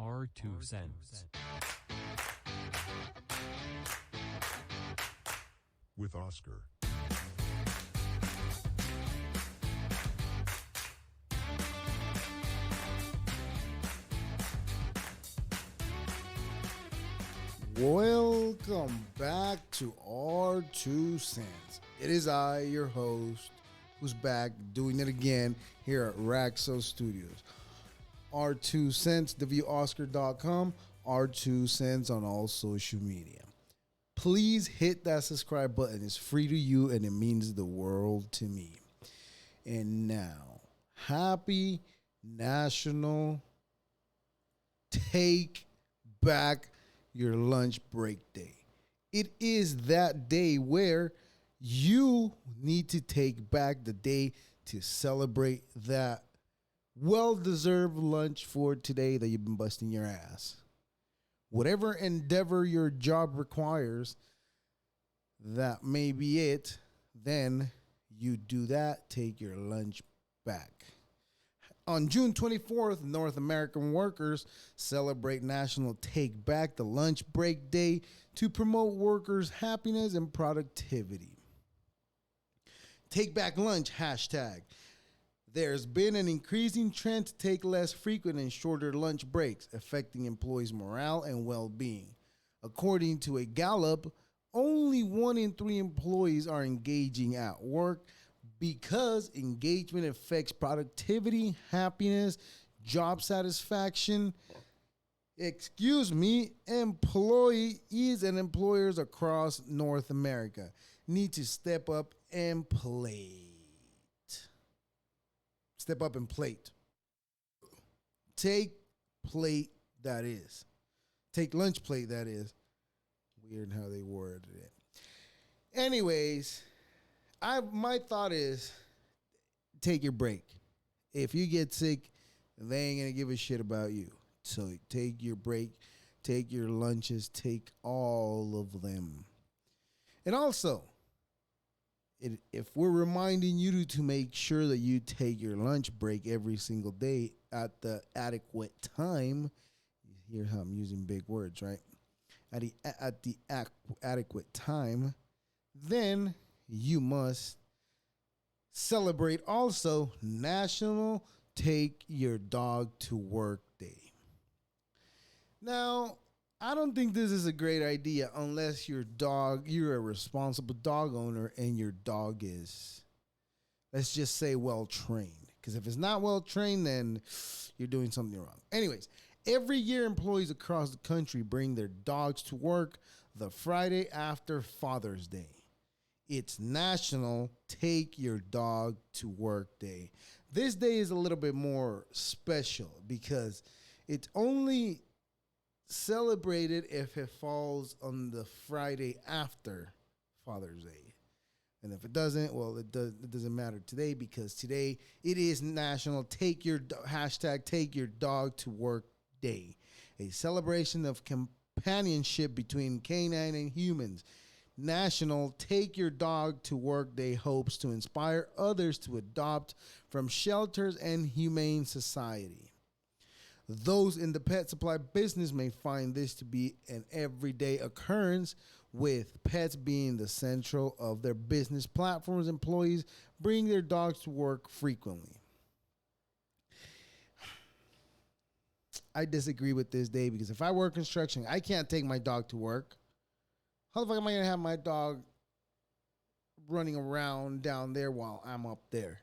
Our 2 cents. With Oscar. Welcome back to Our 2 Cents. It is I, your host, who's back doing it again here at Raxo Studios. Our 2 Cents, theviewoscar.com, Our 2 Cents on all social media. Please hit that subscribe button. It's free to you and it means the world to me. And now, happy National Take Back Your Lunch Break Day. It is that day where you need to take back the day to celebrate that well-deserved lunch for today that you've been busting your ass. Whatever endeavor your job requires, that may be it. Then you do that, take your lunch back. On June 24th, North American workers celebrate National Take Back the Lunch Break Day to promote workers' happiness and productivity. Take back lunch hashtag. There's been an increasing trend to take less frequent and shorter lunch breaks, affecting employees' morale and well-being. According to a Gallup, only 1 in 3 employees are engaging at work because engagement affects productivity, happiness, job satisfaction. Employees and employers across North America need to step up and play. Step up and plate. Take plate, that is. Take lunch plate, that is. Weird how they worded it. Anyways, my thought is take your break. If you get sick, they ain't going to give a shit about you. So take your break, take your lunches, take all of them. And also, if we're reminding you to make sure that you take your lunch break every single day at the adequate time, you hear how I'm using big words, right? At the adequate time, then you must celebrate also National Take Your Dog to Work Day. Now, I don't think this is a great idea unless you're a responsible dog owner and your dog is, let's just say, well-trained. Because if it's not well-trained, then you're doing something wrong. Anyways, every year employees across the country bring their dogs to work the Friday after Father's Day. It's National Take Your Dog to Work Day. This day is a little bit more special because it's only celebrated if it falls on the Friday after Father's Day. And if it doesn't, well, it doesn't matter today because today it is National Take Your Dog to Work Day, a celebration of companionship between canine and humans. National Take Your Dog to Work Day hopes to inspire others to adopt from shelters and humane society. Those in the pet supply business may find this to be an everyday occurrence, with pets being the central of their business platforms. Employees bring their dogs to work frequently. I disagree with this day because if I work construction, I can't take my dog to work. How the fuck am I going to have my dog running around down there while I'm up there?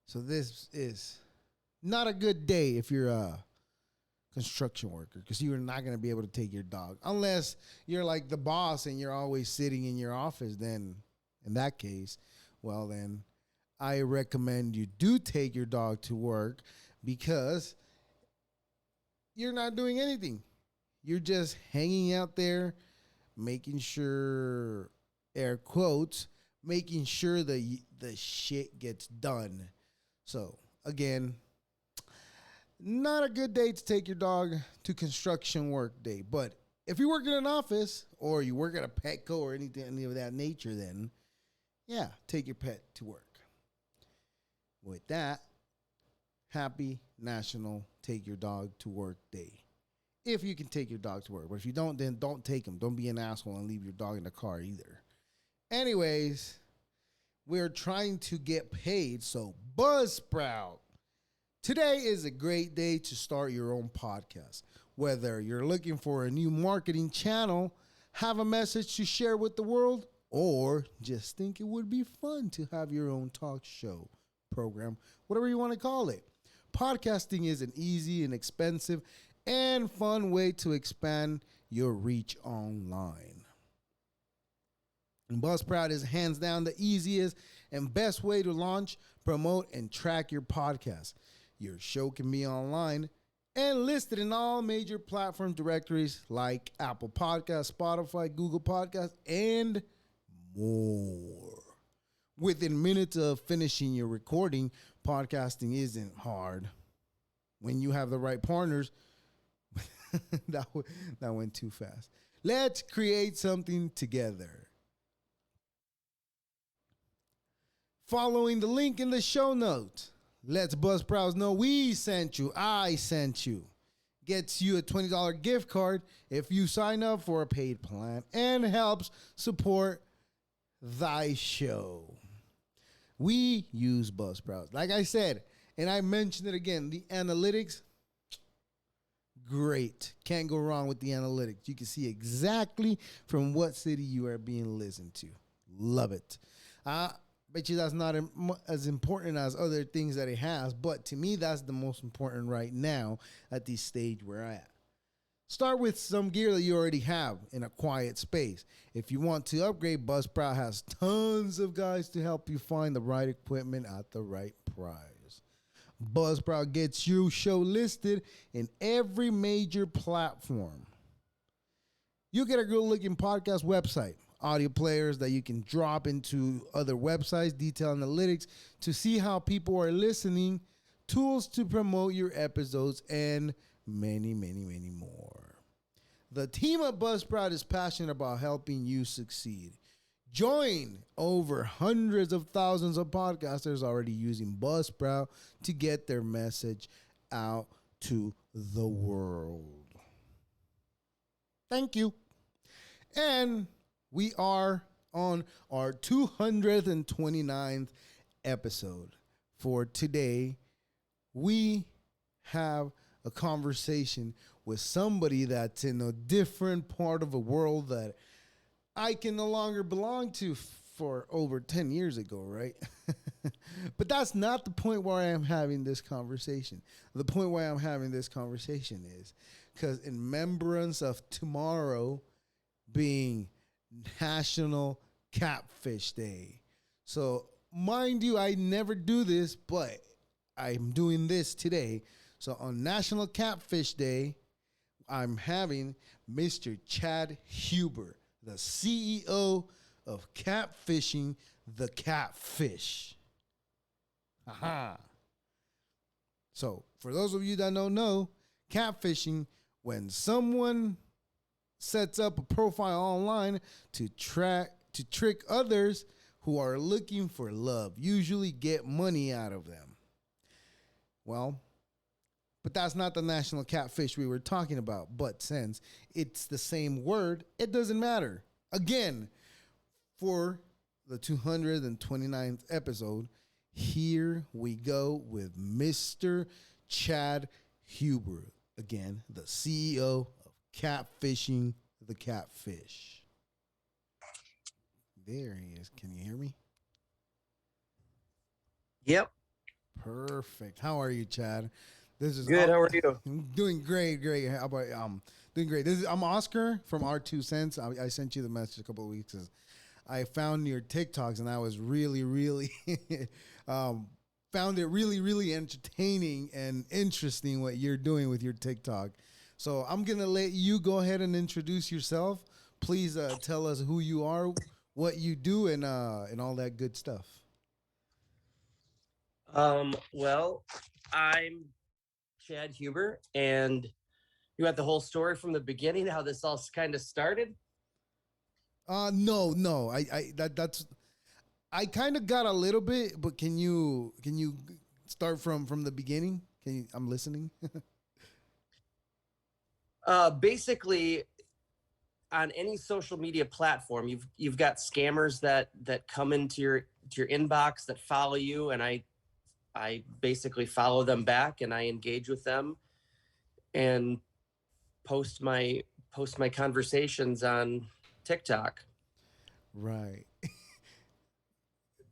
So this is not a good day if you're a construction worker because you're not going to be able to take your dog. Unless you're like the boss and you're always sitting in your office, then in that case, well then, I recommend you do take your dog to work because you're not doing anything. You're just hanging out there, making sure, air quotes, making sure the shit gets done. So, again, not a good day to take your dog to construction work day. But if you work in an office or you work at a Petco or any of that nature, then yeah, take your pet to work. With that, happy National Take Your Dog to Work Day. if you can take your dog to work. But if you don't, then don't take him. Don't be an asshole and leave your dog in the car either. Anyways, we're trying to get paid, so Buzzsprout. Today is a great day to start your own podcast. Whether you're looking for a new marketing channel, have a message to share with the world, or just think it would be fun to have your own talk show, program, whatever you want to call it. Podcasting is an easy, inexpensive, and fun way to expand your reach online. And Buzzsprout is hands down the easiest and best way to launch, promote, and track your podcast. Your show can be online and listed in all major platform directories like Apple Podcasts, Spotify, Google Podcasts, and more. Within minutes of finishing your recording, podcasting isn't hard. When you have the right partners, that went too fast. Let's create something together. Following the link in the show notes, lets Buzzsprout know we sent you. I sent you. Gets you a $20 gift card if you sign up for a paid plan and helps support thy show. We use Buzzsprout. Like I said, and I mentioned it again, the analytics, great. Can't go wrong with the analytics. You can see exactly from what city you are being listened to. Love it. Bet you that's not as important as other things that it has, but to me, that's the most important right now at this stage we're at. Start with some gear that you already have in a quiet space. If you want to upgrade, Buzzsprout has tons of guys to help you find the right equipment at the right price. Buzzsprout gets your show listed in every major platform. You get a good-looking podcast website, audio players that you can drop into other websites, detailed analytics to see how people are listening, tools to promote your episodes, and many, many, many more. The team at Buzzsprout is passionate about helping you succeed. Join over hundreds of thousands of podcasters already using Buzzsprout to get their message out to the world. Thank you. And we are on our 229th episode. For today, we have a conversation with somebody that's in a different part of the world that I can no longer belong to for over 10 years ago, right? But that's not the point where I am having this conversation. The point why I'm having this conversation is because in remembrance of tomorrow being National Catfish Day. So, mind you, I never do this, but I'm doing this today. So, on National Catfish Day, I'm having Mr. Chad Huber, the CEO of Catfishing the Catfish. Aha. So, for those of you that don't know, catfishing, when someone sets up a profile online to trick others who are looking for love, usually get money out of them. Well, but that's not the national catfish we were talking about. But since it's the same word, it doesn't matter. Again, for the 229th episode, here we go with Mr. Chad Huber. Again, the CEO of Catfishing the Catfish. There he is. Can you hear me? Yep. Perfect. How are you, Chad? This is good. How are you? I'm doing great. How about doing great? I'm Oscar from R2 Cents. I sent you the message a couple of weeks. I found your TikToks and I was really found it really entertaining and interesting what you're doing with your TikTok. So I'm gonna let you go ahead and introduce yourself. Please tell us who you are, what you do, and all that good stuff. Well, I'm Chad Huber, and you got the whole story from the beginning, how this all kind of started? No. I kind of got a little bit, but can you start from the beginning? I'm listening. Basically, on any social media platform, you've got scammers that come into your inbox that follow you, and I basically follow them back, and I engage with them and post my post my conversations on TikTok. Right.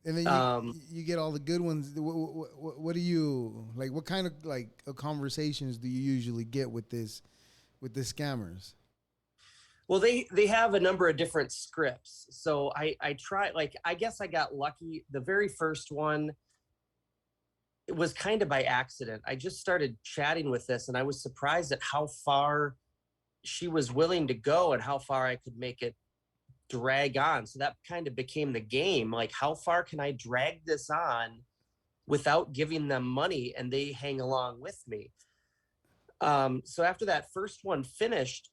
And then Um, you get all the good ones. What do you like? What kind of like conversations do you usually get with the scammers? well, they have a number of different scripts, so I try, like, I guess I got lucky. The very first one, it was kind of by accident. I just started chatting with this, and I was surprised at how far she was willing to go and how far I could make it drag on. So that kind of became the game. Like, how far can I drag this on without giving them money and they hang along with me? So after that first one finished,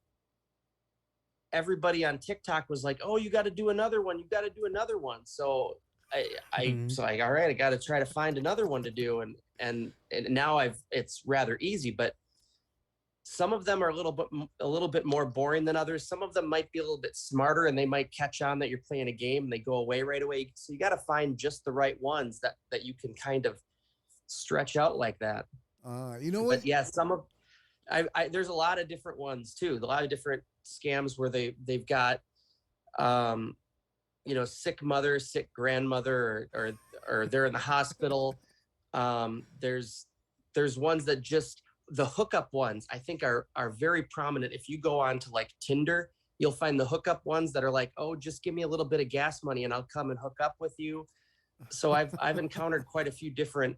everybody on TikTok was like, "Oh, you got to do another one. You got to do another one." So so like, all right, I got to try to find another one to do, and now it's rather easy, but some of them are a little bit more boring than others. Some of them might be a little bit smarter, and they might catch on that you're playing a game and they go away right away. So you got to find just the right ones that you can kind of stretch out like that. You know what? But yeah, there's a lot of different ones too. A lot of different scams where they've got um, sick mother, sick grandmother, or they're in the hospital. There's ones that just, the hookup ones, I think are very prominent. If you go on to like Tinder, you'll find the hookup ones that are like, "Oh, just give me a little bit of gas money and I'll come and hook up with you." So I've encountered quite a few different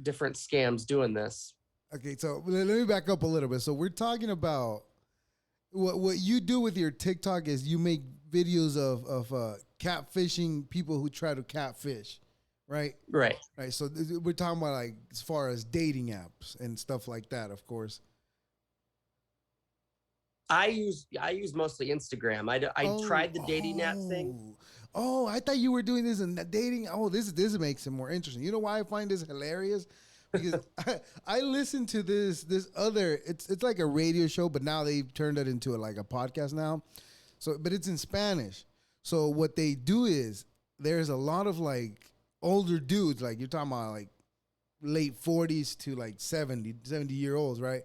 scams doing this. Okay, so let me back up a little bit. So we're talking about what you do with your TikTok is you make videos of catfishing people who try to catfish, right? Right. Right. So we're talking about like as far as dating apps and stuff like that, of course. I use mostly Instagram. I Oh, tried the dating app thing. oh! I thought you were doing this in dating. Oh, this makes it more interesting. You know why I find this hilarious? Because I listen to this other. It's like a radio show, but now they've turned it into like a podcast now. So, but it's in Spanish. So what they do is there's a lot of like older dudes, like you're talking about like late 40s to like 70 year olds, right?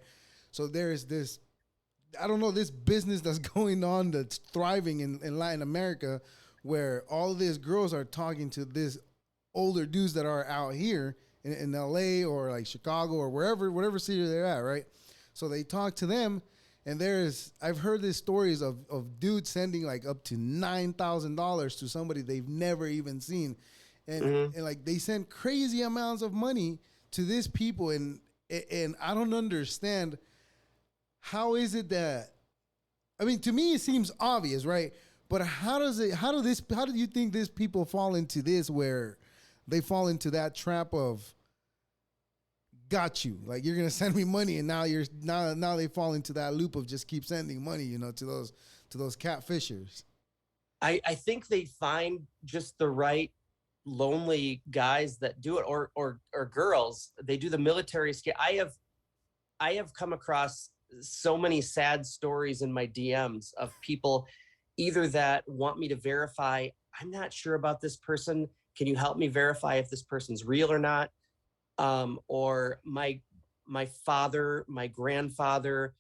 So there's this, I don't know, this business that's going on that's thriving in Latin America where all of these girls are talking to this older dudes that are out here in LA or like Chicago or whatever city they're at, right? So they talk to them, and I've heard these stories of dudes sending like up to $9,000 to somebody they've never even seen. And like they send crazy amounts of money to these people, and I don't understand how is it that, I mean, to me it seems obvious, right? But how do you think these people fall into this, where they fall into that trap of got you, like you're gonna send me money, and now they fall into that loop of just keep sending money, to those catfishers. I think they find just the right lonely guys that do it, or girls. They do the military scam. I have come across so many sad stories in my DMs of people either that want me to verify, "I'm not sure about this person. Can you help me verify if this person's real or not?" Or my father, my grandfather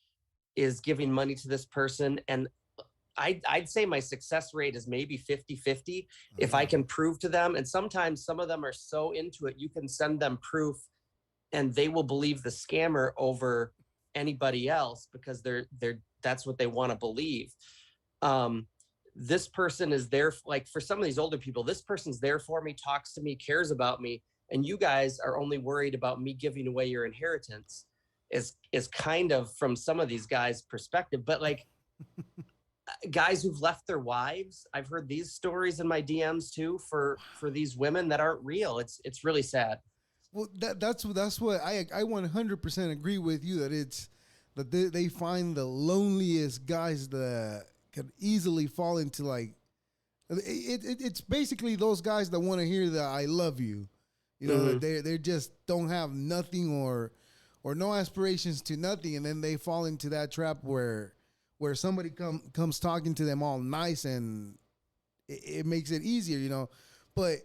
is giving money to this person, and I'd say my success rate is maybe 50-50 if I can prove to them. And sometimes some of them are so into it, you can send them proof and they will believe the scammer over anybody else because that's what they want to believe. This person is there, like for some of these older people, this person's there for me, talks to me, cares about me, and you guys are only worried about me giving away your inheritance, is kind of from some of these guys' perspective. But like guys who've left their wives, I've heard these stories in my DMs too, for these women that aren't real. It's really sad. Well, that's what I 100% agree with you, that it's that they find the loneliest guys that could easily fall into like it's basically those guys that want to hear the "I love you," that they just don't have nothing, or no aspirations to nothing, and then they fall into that trap where somebody comes talking to them all nice, and it makes it easier, you know. But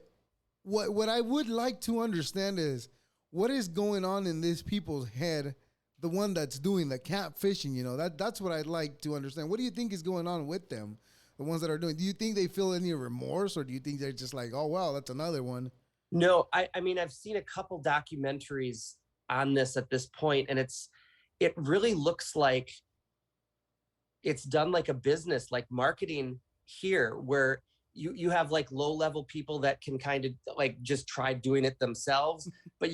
what I would like to understand is what is going on in these people's head, the one that's doing the catfishing, you know. That's what I'd like to understand. What do you think is going on with them, the ones that are doing? Do you think they feel any remorse, or do you think they're just like, oh wow, that's another one? No, I mean, I've seen a couple documentaries on this at this point, and it really looks like it's done like a business, like marketing here, where you have like low level people that can kind of like just try doing it themselves, but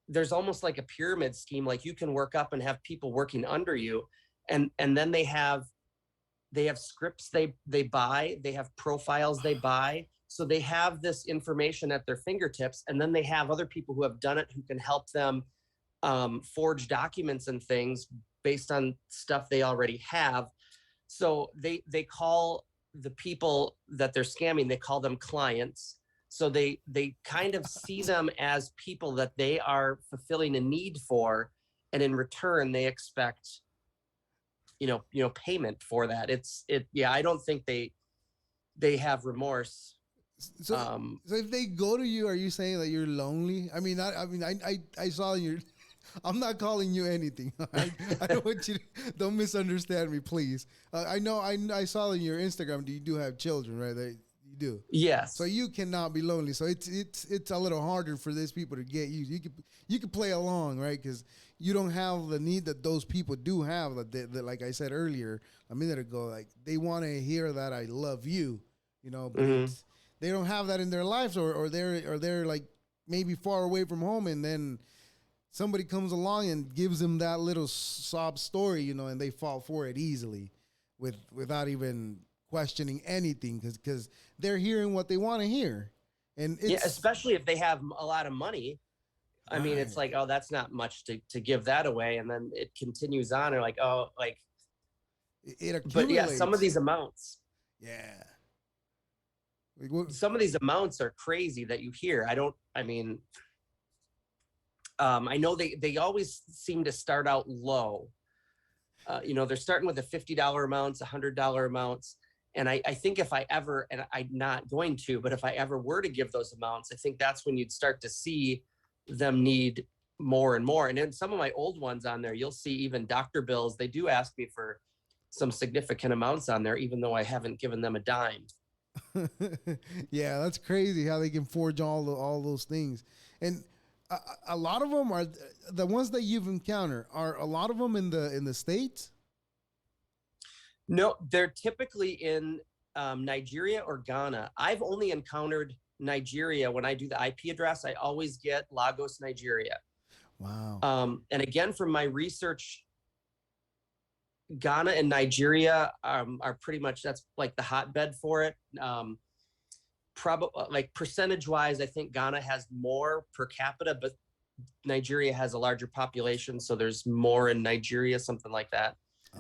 there's almost like a pyramid scheme. Like you can work up and have people working under you, and then they have scripts they buy, they have profiles they buy, so they have this information at their fingertips, and then they have other people who have done it who can help them forge documents and things based on stuff they already have. So they call the people that they're scamming, they call them clients. So they kind of see them as people that they are fulfilling a need for, and in return they expect payment for that. Yeah, I don't think they have remorse. So, so if they go to you, are you saying that you're lonely? I mean, I saw your. I'm not calling you anything. I don't want you to, don't misunderstand me, please. I know I saw on your Instagram that you do have children, right? That you do. Yes. So you cannot be lonely. So it's a little harder for these people to get you. You could play along, right? Because you don't have the need that those people do have. That like I said earlier a minute ago, like they want to hear that I love you, you know. But they don't have that in their lives, or they're like maybe far away from home, and then somebody comes along and gives them that little sob story, you know, and they fall for it easily, without even questioning anything, because they're hearing what they want to hear, and yeah, especially if they have a lot of money. I mean, it's like, oh, that's not much to give that away, and then it continues on, or like, oh, like it accumulates. But yeah, some of these amounts. Yeah. Some of these amounts are crazy that you hear. I know they always seem to start out low. They're starting with the $50 amounts, $100 amounts. And I think if I ever, and I'm not going to, but if I ever were to give those amounts, I think that's when you'd start to see them need more and more. And in some of my old ones on there, you'll see even doctor bills. They do ask me for some significant amounts on there, even though I haven't given them a dime. Yeah, that's crazy how they can forge all those things. And a lot of them are the ones that you've encountered. Are a lot of them in the States? No, they're typically in Nigeria or Ghana. I've only encountered Nigeria. When I do the IP address, I always get Lagos, Nigeria. Wow. And again, from my research, Ghana and Nigeria are pretty much, that's like the hotbed for it. Probably like percentage wise, I think Ghana has more per capita, but Nigeria has a larger population, so there's more in Nigeria, something like that.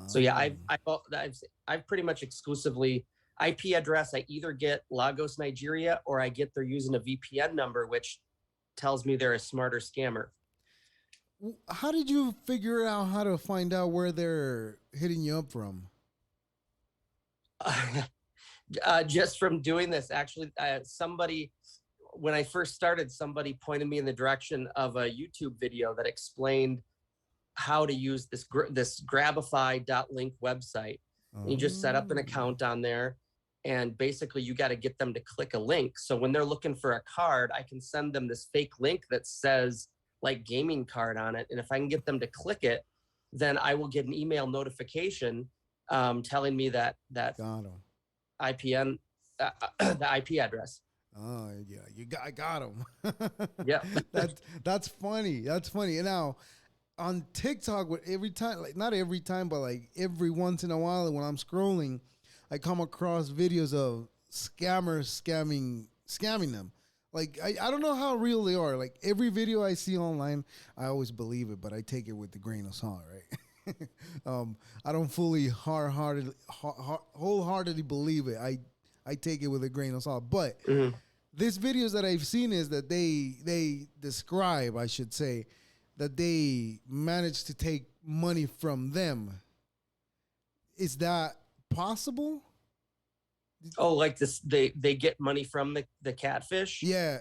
So yeah, I've pretty much exclusively IP address. I either get Lagos, Nigeria, or I get they're using a VPN number, which tells me they're a smarter scammer. How did you figure out how to find out where they're hitting you up from? Just from doing this, actually, somebody, when I first started, somebody pointed me in the direction of a YouTube video that explained how to use this grabify.link website. You just set up an account on there, and basically you got to get them to click a link. So when they're looking for a card, I can send them this fake link that says like gaming card on it. And if I can get them to click it, then I will get an email notification telling me that IPN, the IP address. Oh yeah, I got them. Yeah, that's funny. That's funny. And now on TikTok, with every time, like not every time, but like every once in a while, when I'm scrolling, I come across videos of scammers scamming them. Like I don't know how real they are. Like every video I see online, I always believe it, but I take it with a grain of salt, right? I don't fully wholeheartedly believe it. I take it with a grain of salt. But these videos that I've seen is that they describe, I should say, that they manage to take money from them. Is that possible? Oh, like this, they get money from the catfish. Yeah.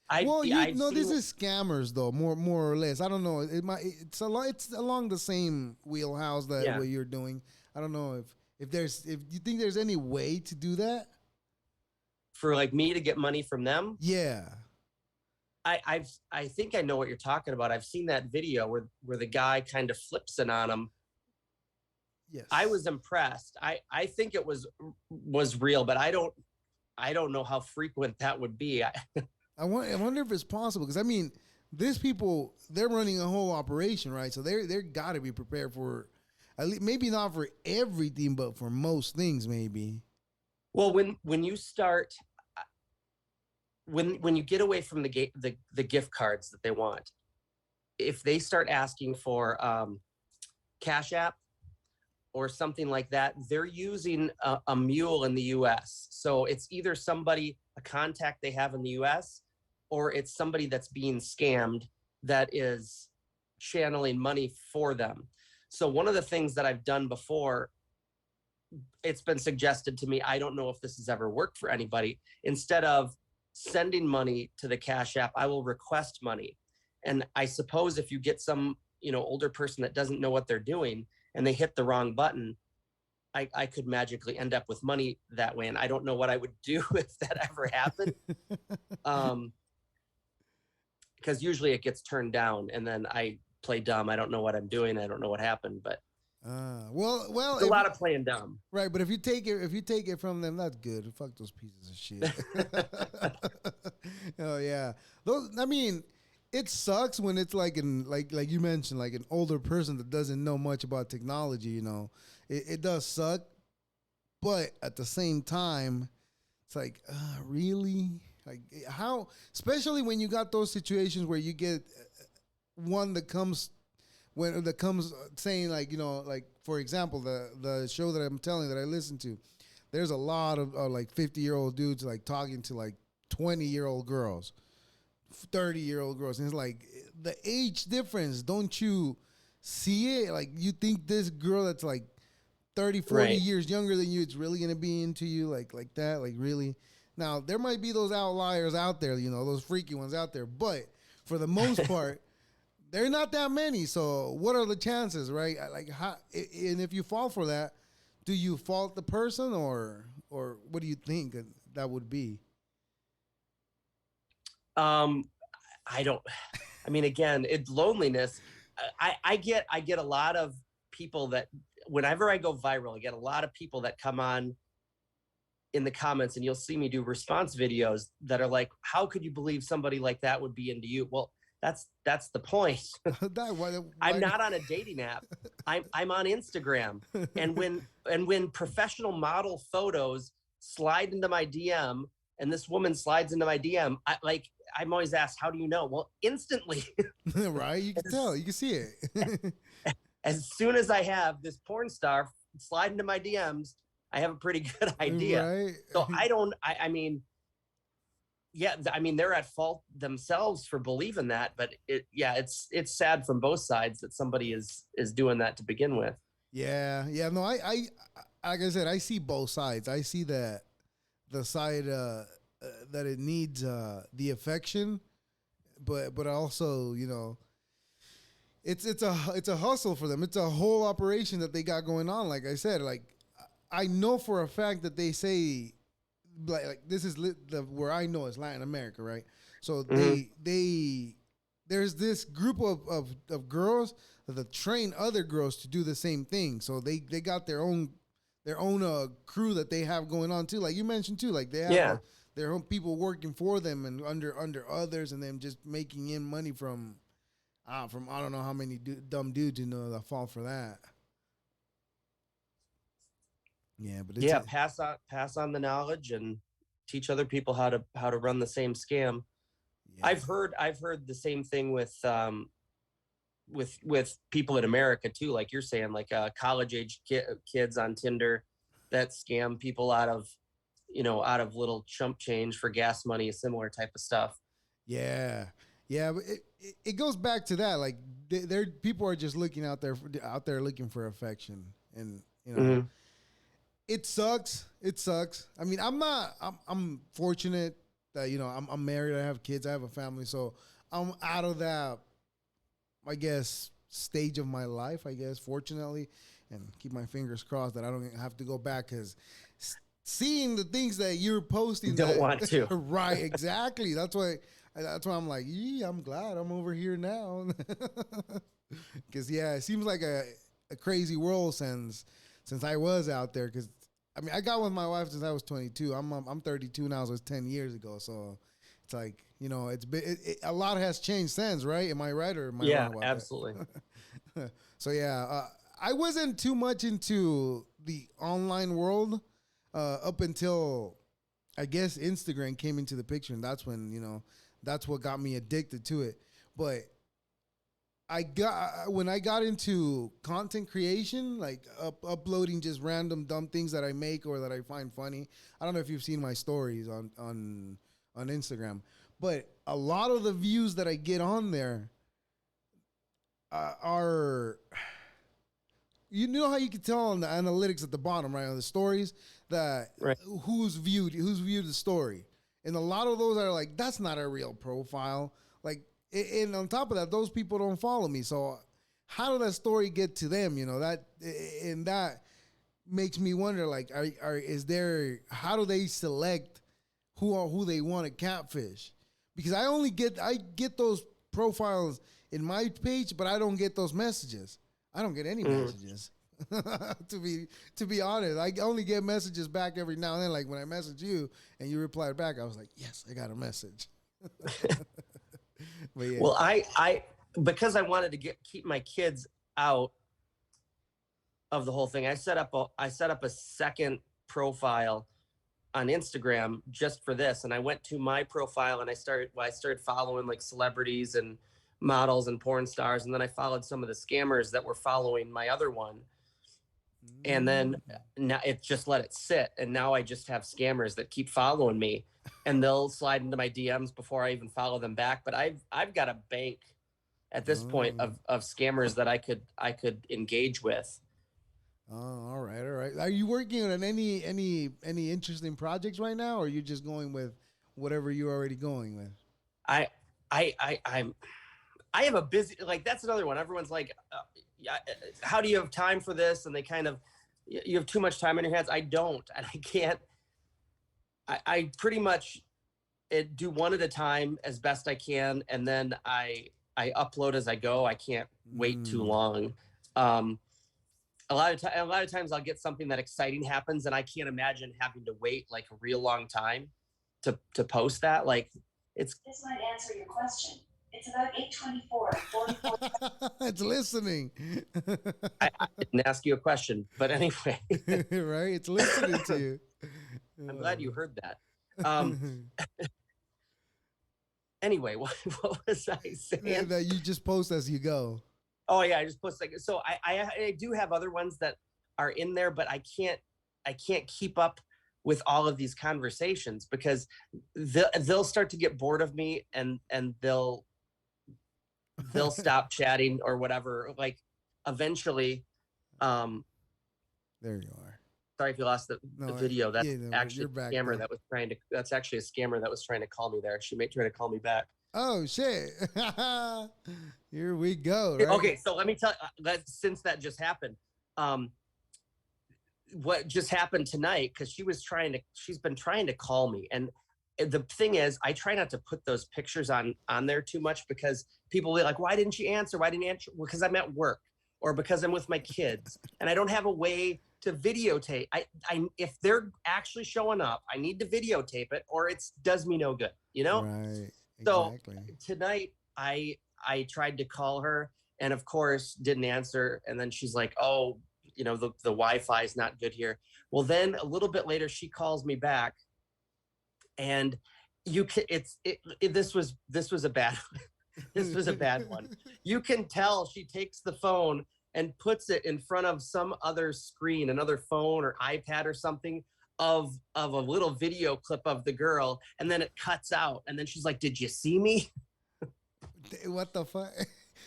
I've Well, I've this seen. is scammers though, more or less. I don't know. It's along the same wheelhouse that Yeah, what you're doing. I don't know if you think there's any way to do that. for like me to get money from them. Yeah. I think I know what you're talking about. I've seen that video where the guy kind of flips it on him. I Yes. was impressed. I think it was real, but I don't know how frequent that would be. I wonder if it's possible because I mean, these people they're running a whole operation, right? So they're got to be prepared for, at least maybe not for everything, but for most things, maybe. Well, when you start, when you get away from the gift cards that they want, if they start asking for Cash App or something like that, they're using a mule in the US. So it's either somebody, a contact they have in the US, or it's somebody that's being scammed that is channeling money for them. So one of the things that I've done before, it's been suggested to me, I don't know if this has ever worked for anybody, instead of sending money to the Cash App, I will request money. And I suppose if you get some, older person that doesn't know what they're doing and they hit the wrong button, I could magically end up with money that way. And I don't know what I would do if that ever happened. Because usually it gets turned down and then I play dumb. I don't know what I'm doing. I don't know what happened, but Well, it's a lot of playing dumb. right, but if you take it from them, that's good. Fuck those pieces of shit. Oh yeah, those. I mean, it sucks when it's like like you mentioned, like an older person that doesn't know much about technology. It does suck, but at the same time, it's like really, like how, especially when you got those situations where you get one that comes saying like like for example the show that I'm telling that I listen to, there's a lot of like 50-year-old dudes like talking to like 20-year-old girls, 30-year-old girls, and it's like the age difference, don't you see it? Like you think this girl that's like 30, 40 Right. years younger than you, it's really gonna be into you like that, like really? Now there might be those outliers out there, those freaky ones out there, but for the most part they're not that many. So what are the chances, right? Like how, and if you fall for that, do you fault the person or what do you think that would be? Um, I don't. I mean, again, it's loneliness. I get a lot of people that whenever I go viral, I get a lot of people that come on in the comments, and you'll see me do response videos that are like, "How could you believe somebody like that would be into you?" Well, that's the point. I'm Why not on a dating app. I'm on Instagram, and when professional model photos slide into my DM, and this woman slides into my DM, I'm always asked, "How do you know?" Well, instantly, right? You can tell, you can see it. as soon as I have this porn star slide into my DMs, I have a pretty good idea. Right? So I don't. I mean, yeah, I mean they're at fault themselves for believing that, but it's sad from both sides that somebody is doing that to begin with. Yeah. No, like I said, I see both sides. I see that the side that it needs the affection, but also it's a hustle for them. It's a whole operation that they got going on. Like I said, like I know for a fact that they say like this is where I know is Latin America, right? So Mm-hmm. they there's this group of girls that train other girls to do the same thing. So they got their own crew that they have going on too. Like you mentioned too, like they have Yeah. their own people working for them and under others, and then just making in money from I don't know how many dumb dudes that fall for that. Yeah, but it's Yeah, pass on the knowledge and teach other people how to run the same scam. yeah. I've heard the same thing with people in America too, like you're saying, like college age kids on Tinder that scam people out of little chump change for gas money, similar type of stuff. Yeah, yeah. it goes back to that. Like, there people are just looking out there looking for affection, and Mm-hmm. it sucks. It sucks. I mean, I'm fortunate that I'm married. I have kids. I have a family. So I'm out of that, I guess, stage of my life. I guess, fortunately, and keep my fingers crossed that I don't have to go back because seeing the things that you're posting Don't that want to. right, exactly. That's why I'm like, yeah, I'm glad I'm over here now. Because yeah, it seems like a crazy world since I was out there. Because I mean, I got with my wife since I was 22. I'm 32 now, so it's 10 years ago. So it's like it's been a lot has changed since, right? Am I right or am I Yeah, wrong about absolutely. that? So yeah, I wasn't too much into the online world up until I guess Instagram came into the picture, and that's when that's what got me addicted to it. But when I got into content creation, like uploading just random dumb things that I make or that I find funny. I don't know if you've seen my stories on Instagram, but a lot of the views that I get on there are you know how you can tell on the analytics at the bottom, right, on the stories that Right. who's viewed the story, and a lot of those are like, that's not a real profile. Like, and on top of that, those people don't follow me. So how did that story get to them? That makes me wonder. Like, is there? How do they select who they want to catfish? Because I get those profiles in my page, but I don't get those messages. I don't get any Mm. messages. to be honest, I only get messages back every now and then. Like when I message you and you replied back, I was like, yes, I got a message. But yeah. Well, I because I wanted to keep my kids out of the whole thing, I set up a second profile on Instagram just for this. And I went to my profile and I started following like celebrities and models and porn stars. And then I followed some of the scammers that were following my other one. And then now it just let it sit. And now I just have scammers that keep following me and they'll slide into my DMs before I even follow them back. But I've got a bank at this point of scammers that I could engage with. Oh, all right, all right. Are you working on any interesting projects right now, or are you just going with whatever you're already going with? I I'm I have a busy, like, that's another one. Everyone's like, yeah, how do you have time for this? And they kind of, you have too much time on your hands. I don't, and I can't, I pretty much do one at a time as best I can. And then I upload as I go. I can't wait too long. Um, a lot of times I'll get something that exciting happens and I can't imagine having to wait like a real long time to post that. Like This might answer your question. It's about 8:24 and 44. It's listening. I didn't ask you a question, but anyway, Right? It's listening to you. I'm glad you heard that. Anyway, what was I Yeah, saying? that you just post as you go. Oh yeah, I just post like, so I do have other ones that are in there, but I can't keep up with all of these conversations because they'll start to get bored of me and they'll stop chatting or whatever. Like eventually, um, There you are. sorry if you lost the No, video. That's yeah, no, actually you're back a scammer there. that was trying to. That's actually a scammer that was trying to call me there. She may try to call me back. Oh shit! Here we go. Right? Okay, so let me tell you that since that just happened, what just happened tonight, because she's been trying to call me, and the thing is, I try not to put those pictures on there too much because people will be like, why didn't you answer? Why didn't you answer? Because I'm at work or because I'm with my kids and I don't have a way to videotape. I if they're actually showing up, I need to videotape it or it does me no good, Right. So Exactly. tonight I tried to call her and of course didn't answer. And then she's like, oh, the Wi-Fi is not good here. Well, then a little bit later, she calls me back and this was a bad, this was a bad one. You can tell she takes the phone and puts it in front of some other screen, another phone or iPad or something of a little video clip of the girl. And then it cuts out. And then she's like, did you see me? What the fuck?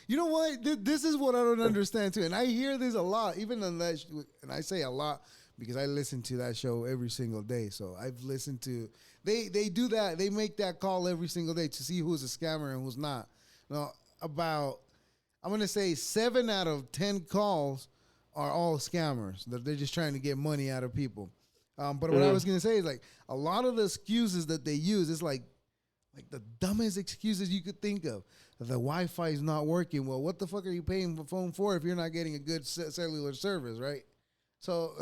You know what? This is what I don't understand too, and I hear this a lot, even on that. And I say a lot because I listen to that show every single day. So I've listened to they do that. They make that call every single day to see who's a scammer and who's not. Now, about I'm gonna say 7 out of 10 calls are all scammers. That they're just trying to get money out of people. But what I was gonna say is like a lot of the excuses that they use is like the dumbest excuses you could think of. The Wi-Fi is not working. Well, what the fuck are you paying the phone for if you're not getting a good cellular service, right? So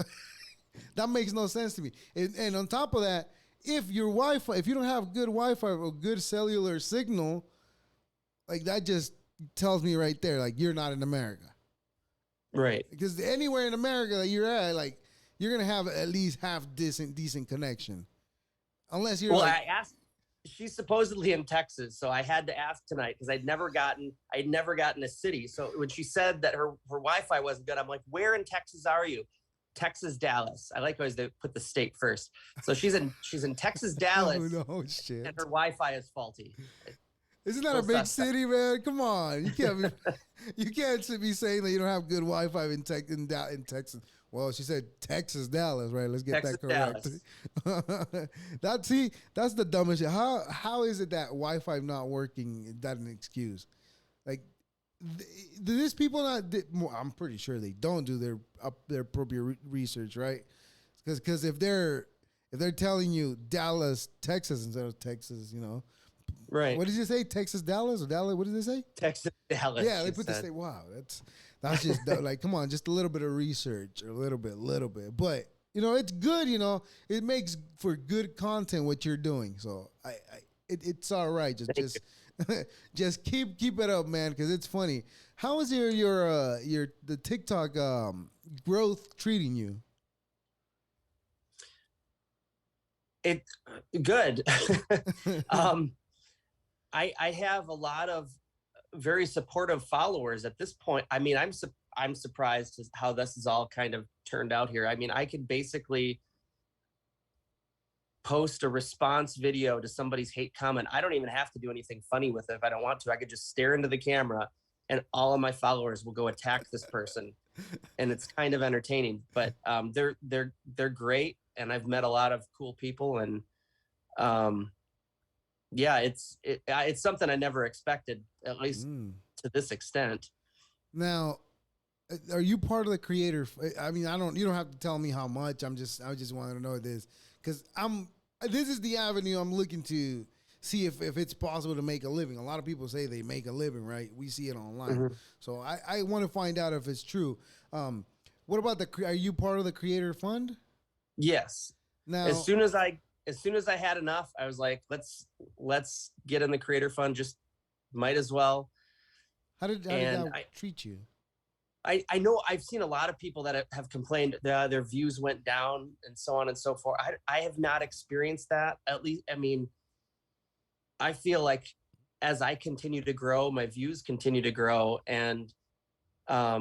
that makes no sense to me. And on top of that, if your Wi-Fi, if you don't have good Wi-Fi or good cellular signal, like that just tells me right there, like you're not in America. Right. Because anywhere in America that you're at, like you're gonna have at least half decent connection, unless you're. Well, like, I asked. She's supposedly in Texas, so I had to ask tonight because I'd never gotten a city. So when she said that her Wi-Fi wasn't good, I'm like, "Where in Texas are you?" Texas, Dallas. I like always they put the state first. So she's in Texas, Dallas, oh no, shit! and her Wi-Fi is faulty. Isn't that a big city, man? Come on, you can't be saying that you don't have good Wi-Fi in Texas. Well, she said Texas, Dallas, right? Let's get Texas, that correct. That's the dumbest shit. How is it that Wi-Fi not working? Is that an excuse? Like, do these people not? I'm pretty sure they don't do their appropriate research, right? Because if they're telling you Dallas, Texas instead of Texas, Right. What did you say? Texas, Dallas, or Dallas? What did they say? Texas, Dallas. Yeah, they put the state. Wow, that's just like, come on, just a little bit of research, or a little bit. But it's good. It makes for good content what you're doing. So it's all right. Just keep it up, man, because it's funny. How is the TikTok growth treating you? It good. I have a lot of very supportive followers at this point. I mean, I'm surprised as how this is all kind of turned out here. I mean, I could basically post a response video to somebody's hate comment. I don't even have to do anything funny with it if I don't want to. I could just stare into the camera and all of my followers will go attack this person. And it's kind of entertaining, but they're great, and I've met a lot of cool people, and yeah, it's something I never expected, at least to this extent. Now, are you part of the creator? I mean, you don't have to tell me how much. I just wanted to know this because this is the avenue I'm looking to see if it's possible to make a living. A lot of people say they make a living, right? We see it online. So I want to find out if it's true. What about are you part of the creator fund? Yes. Now, as soon as I had enough, I was like, let's get in the creator fund. Just might as well. How did that treat you? I know I've seen a lot of people that have complained their views went down and so on and so forth. I have not experienced that. At least, I mean, I feel like as I continue to grow, my views continue to grow. And I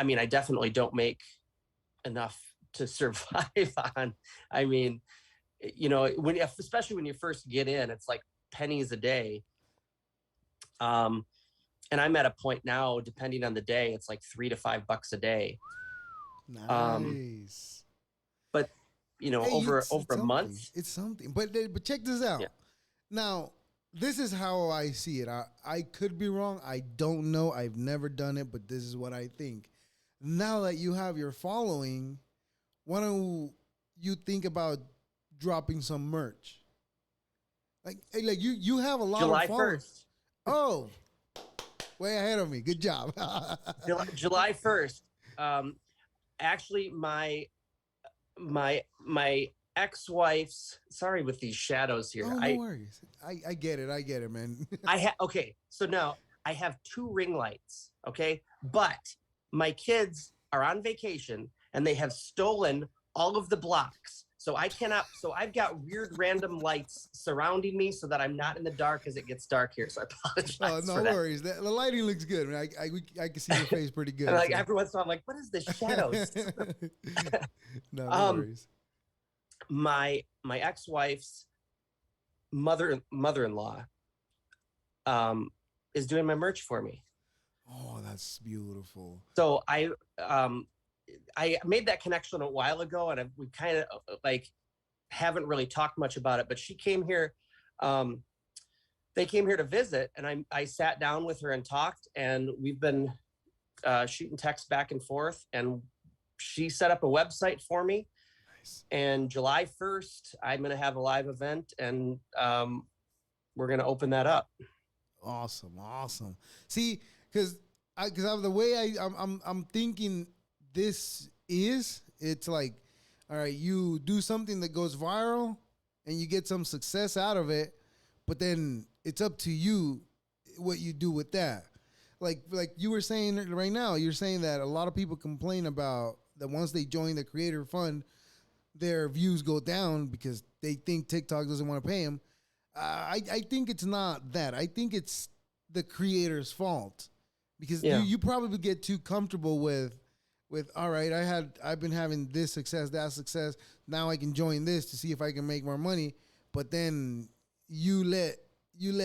mean, I definitely don't make enough to survive on. I mean, especially when you first get in, it's like pennies a day. And I'm at a point now, depending on the day, it's like $3 to $5 a day. Nice. But over a month, it's something. But check this out. Yeah. Now, this is how I see it. I could be wrong. I don't know. I've never done it, but this is what I think. Now that you have your following, why don't you think about dropping some merch? Like you have a lot July of followers. 1st. Oh, way ahead of me. Good job. July 1st. Actually, my ex-wife's, sorry with these shadows here. Oh, no worries. I get it, man. Okay, so now I have 2 ring lights, okay? But my kids are on vacation and they have stolen all of the blocks. So I've got weird random lights surrounding me so that I'm not in the dark as it gets dark here. So I apologize. Oh, no worries. The lighting looks good. I can see your face pretty good. And every once in a while, I'm like, what is this shadows? No worries. My ex-wife's mother-in-law is doing my merch for me. Oh, that's beautiful. So I made that connection a while ago, and we kind of like haven't really talked much about it. But she came here. They came here to visit, and I sat down with her and talked, and we've been shooting texts back and forth, and she set up a website for me. Nice. And July 1st, I'm going to have a live event, and we're going to open that up. Awesome, awesome. See, because the way I'm thinking this is, it's like, all right, you do something that goes viral, and you get some success out of it, but then it's up to you what you do with that. Like you were saying right now, you're saying that a lot of people complain about that once they join the creator fund, their views go down because they think TikTok doesn't want to pay them. I think it's not that. I think it's the creator's fault because you probably get too comfortable with all right, I've been having this success, that success. Now I can join this to see if I can make more money. But then you let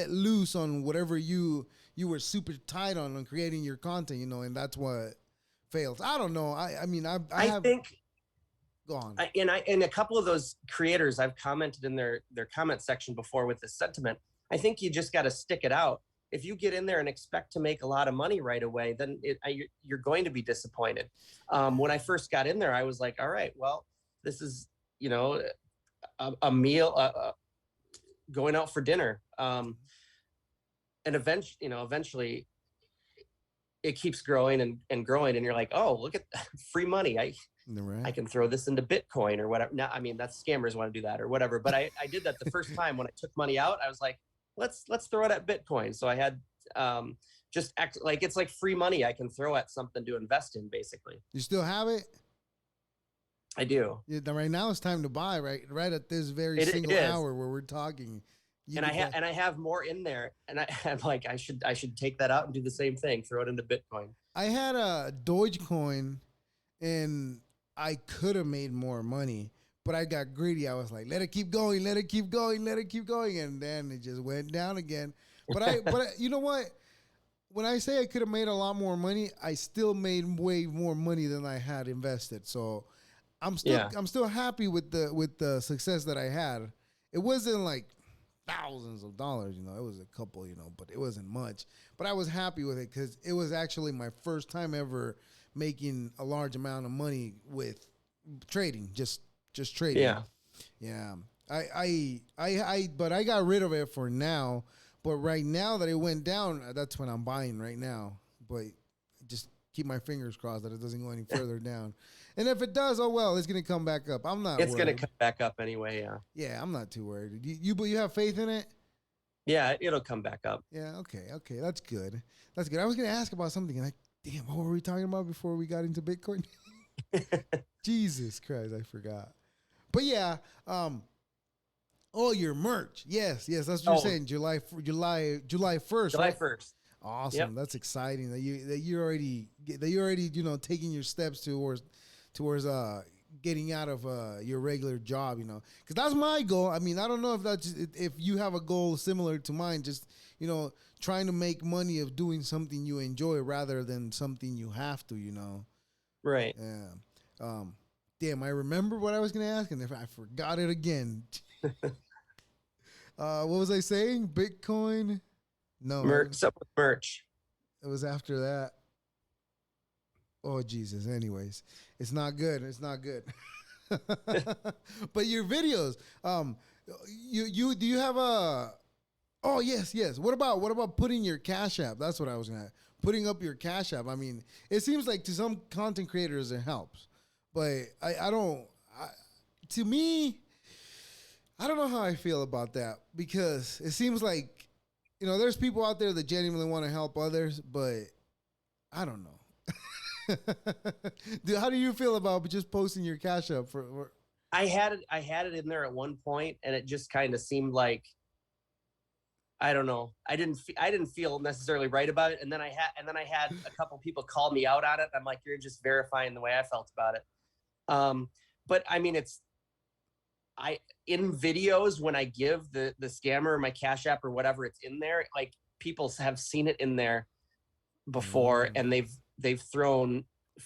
loose on whatever you were super tight on creating your content, and that's what fails. I don't know. I think go on. And a couple of those creators, I've commented in their comment section before with this sentiment. I think you just got to stick it out. If you get in there and expect to make a lot of money right away, then you're going to be disappointed. When I first got in there, I was like, all right, well, this is, a meal, going out for dinner. And eventually it keeps growing and growing. And you're like, oh, look at free money. I can throw this into Bitcoin or whatever. Now, I mean, that's scammers want to do that or whatever. But I did that the first time when I took money out. I was like, let's throw it at Bitcoin. So I had just act like it's like free money I can throw at something to invest in, basically. You still have it? I do. Yeah, right now it's time to buy. Right at this very single hour where we're talking. I have more in there, and I'm like, I should take that out and do the same thing. Throw it into Bitcoin. I had a Dogecoin, and I could have made more money, but I got greedy. I was like, let it keep going, let it keep going, let it keep going, and then it just went down again. But you know what? When I say I could have made a lot more money, I still made way more money than I had invested. So I'm still happy with the success that I had. It wasn't like thousands of dollars, it was a couple, but it wasn't much. But I was happy with it because it was actually my first time ever making a large amount of money with trading, just trading. Yeah. But I got rid of it for now. But right now that it went down, that's when I'm buying right now. But just keep my fingers crossed that it doesn't go any further down. And if it does, oh well, it's gonna come back up. I'm not. It's gonna come back up anyway. Yeah. Yeah, I'm not too worried. You have faith in it? Yeah, it'll come back up. Yeah. Okay. That's good. That's good. I was gonna ask about something, and damn, what were we talking about before we got into Bitcoin? Jesus Christ, I forgot. But yeah, oh, your merch. Yes, that's what you're saying. July 1st. July 1st. Awesome. Yep. That's exciting that you already taking your steps towards getting out of your regular job, because that's my goal. I mean, I don't know if you have a goal similar to mine, just trying to make money of doing something you enjoy rather than something you have to, Right. Yeah. Damn, I remember what I was gonna ask, and if I forgot it again. What was I saying? Bitcoin? No. Merch. It was after that. Oh Jesus. Anyways, it's not good. But your videos, you do you have a? Oh yes. What about putting your Cash App? That's what I was gonna. Putting up your Cash App. I mean, it seems like to some content creators it helps, but I don't. To me, I don't know how I feel about that because it seems like, there's people out there that genuinely want to help others, but I don't know. How do you feel about just posting your Cash App for? I had it in there at one point, and it just kind of seemed like, I don't know. I didn't feel necessarily right about it, and then I had a couple people call me out on it. I'm like, you're just verifying the way I felt about it. But I mean, in videos when I give the scammer my Cash App or whatever, it's in there. Like people have seen it in there before, and they've thrown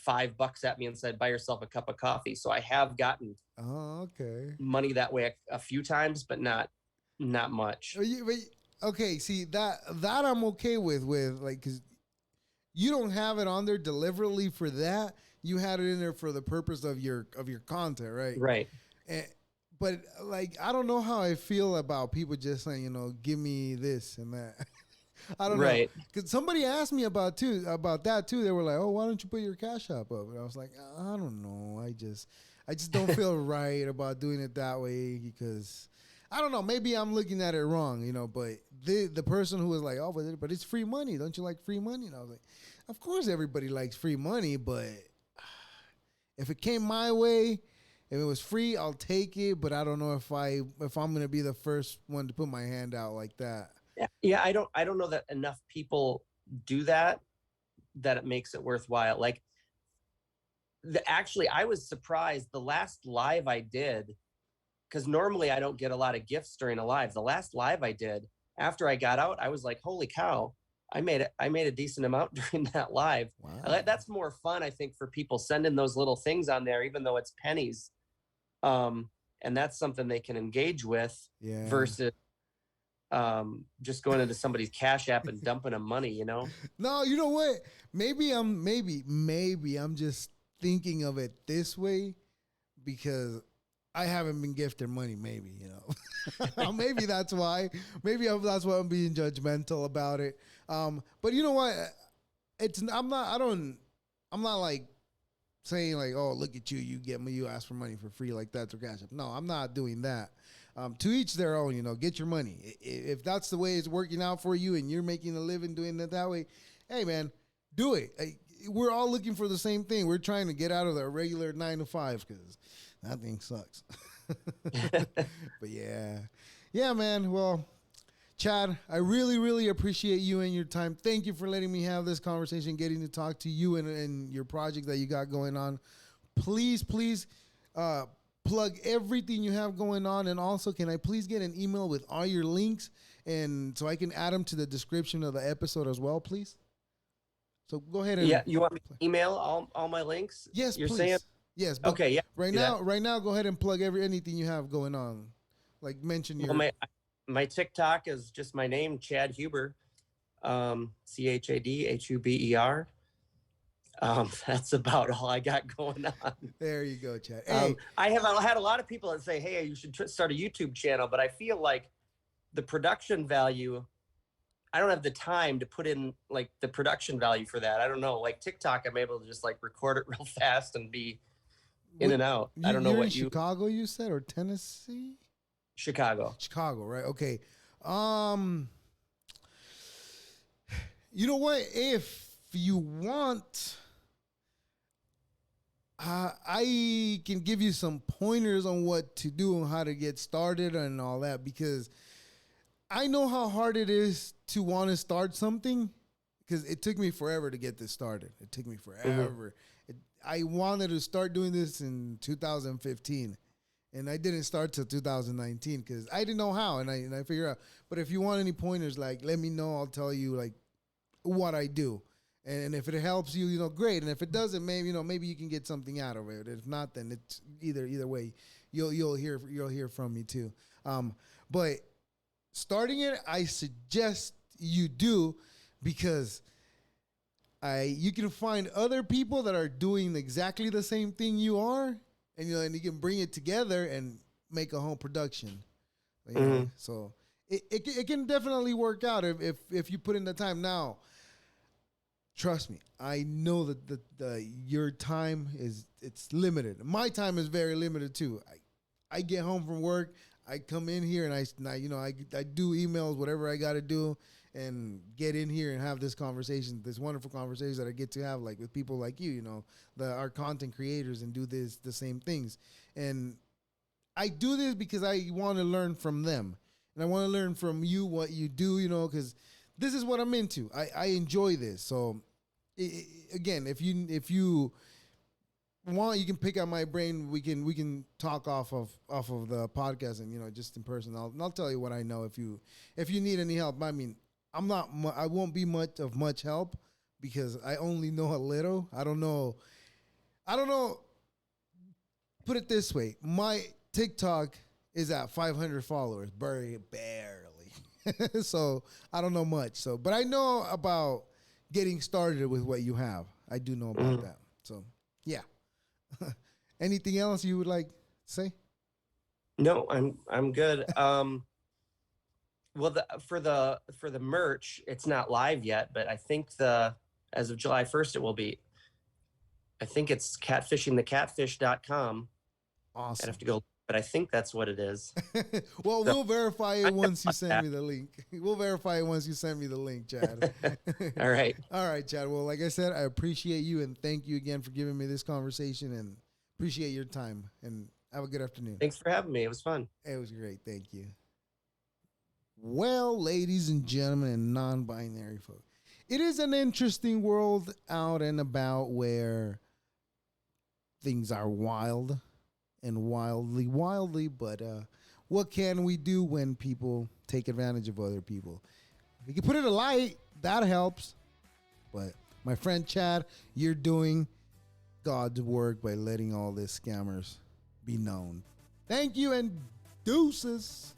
$5 at me and said, buy yourself a cup of coffee. So I have gotten Okay. money that way a few times, but not much. Okay, see that I'm okay with like, because you don't have it on there deliberately for that. You had it in there for the purpose of your content, right? Right. And, but like, I don't know how I feel about people just saying, give me this and that. I don't know, Right. because somebody asked me about that too. They were like, "Oh, why don't you put your Cash App up?" And I was like, "I don't know. I just don't feel right about doing it that way because I don't know. Maybe I'm looking at it wrong, But the person who was like, "Oh, but it's free money. Don't you like free money?" And I was like, "Of course, everybody likes free money, but if it came my way." If it was free, I'll take it, but I don't know if I'm gonna be the first one to put my hand out like that. Yeah, I don't know that enough people do that it makes it worthwhile. Like actually, I was surprised the last live I did, because normally I don't get a lot of gifts during a live. The last live I did, after I got out, I was like, holy cow, I made a decent amount during that live. Wow. That's more fun, I think, for people sending those little things on there, even though it's pennies. And that's something they can engage with versus just going into somebody's Cash App and dumping them money. No, you know what? Maybe I'm just thinking of it this way because I haven't been gifted money. Maybe maybe that's why. Maybe that's why I'm being judgmental about it. But you know what? I'm not like saying like, oh, look at you, you ask for money for free like that through Cash App. No, I'm not doing that. To each their own, get your money. If that's the way it's working out for you and you're making a living doing it that way, hey man, do it. We're all looking for the same thing. We're trying to get out of the regular 9 to 5 because that thing sucks. But yeah, man. Well, Chad, I really, really appreciate you and your time. Thank you for letting me have this conversation, getting to talk to you and your project that you got going on. Please, plug everything you have going on. And also, can I please get an email with all your links and so I can add them to the description of the episode as well, please? So go ahead and you want me to email all my links? Yes, You're please. saying? Yes, but okay, yeah. Right now, go ahead and plug anything you have going on. Like mention your my TikTok is just my name, Chad Huber, ChadHuber. That's about all I got going on. There you go, Chad. Hey, I have had a lot of people that say, "Hey, you should start a YouTube channel," but I feel like the production value, I don't have the time to put in like the production value for that. I don't know. Like TikTok, I'm able to just like record it real fast and be in and out. I don't know you're what in Chicago, you said, or Tennessee? Chicago, right? Okay. You know what? If you want, I can give you some pointers on what to do and how to get started and all that because I know how hard it is to want to start something because it took me forever to get this started. It took me forever. I wanted to start doing this in 2015. And I didn't start till 2019 because I didn't know how, and I figured out. But if you want any pointers, like let me know. I'll tell you like what I do, and if it helps you, great. And if it doesn't, maybe you can get something out of it. If not, then it's either way, you'll hear from me too. But starting it, I suggest you do because you can find other people that are doing exactly the same thing you are. And you can bring it together and make a home production. So it can definitely work out if you put in the time. Now, trust me, I know that your time it's limited. My time is very limited too. I get home from work, I come in here and I do emails, whatever I got to do, and get in here and have this conversation, this wonderful conversation that I get to have like with people like you, our content creators, and do the same things. And I do this because I want to learn from them, and I want to learn from you what you do, because this is what I'm into. I enjoy this. So again, if you want, you can pick out my brain. We can talk off of the podcast and just in person. I'll tell you what I know if you need any help. I mean, I won't be much help because I only know a little. I don't know. Put it this way. My TikTok is at 500 followers, barely. So I don't know much. So, but I know about getting started with what you have. I do know about that. So, yeah. Anything else you would like to say? No, I'm good. Well, for the merch, it's not live yet, but I think as of July 1st it will be. I think it's catfishingthecatfish.com. I'd Awesome. have to go, but I think that's what it is. Well, So, we'll verify it once you send me the link. We'll verify it once you send me the link, Chad. All right. All right, Chad. Well, like I said, I appreciate you and thank you again for giving me this conversation and appreciate your time and have a good afternoon. Thanks for having me. It was fun. It was great. Thank you. Well, ladies and gentlemen and non-binary folk, it is an interesting world out and about where things are wild and wildly, but what can we do when people take advantage of other people? If you can put it a light, that helps. But my friend Chad, you're doing God's work by letting all these scammers be known. Thank you and deuces.